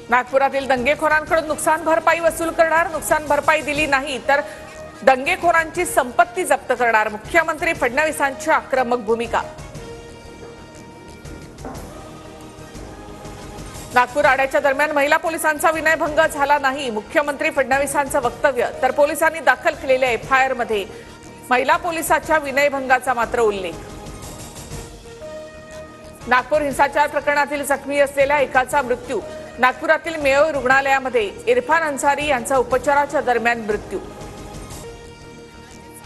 नागपुरातील दंगेखोरांकडून नुकसान भरपाई वसूल करणार, नुकसान भरपाई दिली नाही तर दंगेखोरांची संपत्ती जप्त करणार, मुख्यमंत्री फडणवीसांची आक्रमक भूमिका। नागपूर आड्याच्या दरम्यान महिला पोलिसांचा विनयभंग झाला नाही, मुख्यमंत्री फडणवीसांचं वक्तव्य। तर पोलिसांनी दाखल केलेल्या एफआयआर मध्ये महिला पोलिसाच्या विनयभंगाचा मात्र उल्लेख। नागपूर हिंसाचार प्रकरणातील जखमी असलेल्या एकाचा मृत्यू, नागपुरातील मेयो रुग्णालयामध्ये इरफान अन्सारी यांचा उपचाराच्या दरम्यान मृत्यू।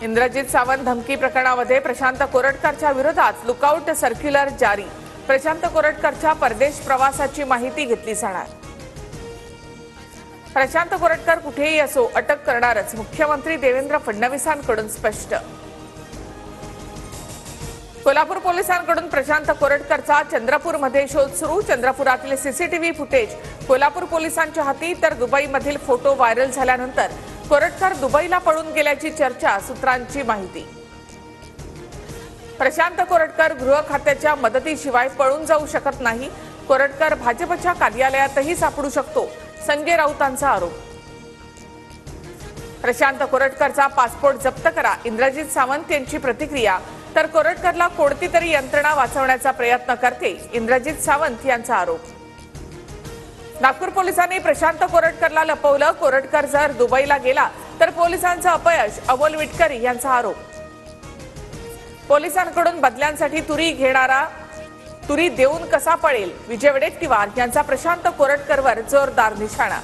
इंद्रजित सावंत धमकी प्रकरणामध्ये प्रशांत कोरटकरच्या विरोधात लुकआउट सर्क्युलर जारी, प्रशांत कोरटकरच्या परदेश प्रवासाची माहिती घेतली जाणार। प्रशांत कोरटकर कुठेही असो अटक करणारच, मुख्यमंत्री देवेंद्र फडणवीसांकडून स्पष्ट। कोल्हापूर पोलिसांकडून प्रशांत कोरटकरचा चंद्रपूरमध्ये शोध सुरू, चंद्रपुरातील सीसीटीव्ही फुटेज कोल्हापूर पोलिसांच्या हाती, तर दुबईमधील फोटो व्हायरल झाल्यानंतर कोरटकर दुबईला पळून गेल्याची चर्चा, सूत्रांची माहिती। प्रशांत कोरटकर गृह खात्याच्या मदतीशिवाय पळून जाऊ शकत नाही, कोरटकर भाजपच्या कार्यालयातही सापडू शकतो, संजय राऊतांचा आरोप। प्रशांत कोरटकरचा पासपोर्ट जप्त करा, इंद्रजित सावंत यांची प्रतिक्रिया। तर कोरटकरला कोणती तरी यंत्रणा वाचवण्याचा प्रयत्न करते, इंद्रजित सावंत यांचा आरोप। नागपूर पोलिसांनी प्रशांत कोरटकरला लपवलं, कोरटकर जर दुबईला गेला तर पोलिसांचं अपयश, अमोल विटकर यांचा आरोप। पोलिसांकडून बदल्यांसाठी तुरी देऊन कसा पळेल, विजय वडेट्टीवार यांचा प्रशांत कोरटकरवर जोरदार निशाणा।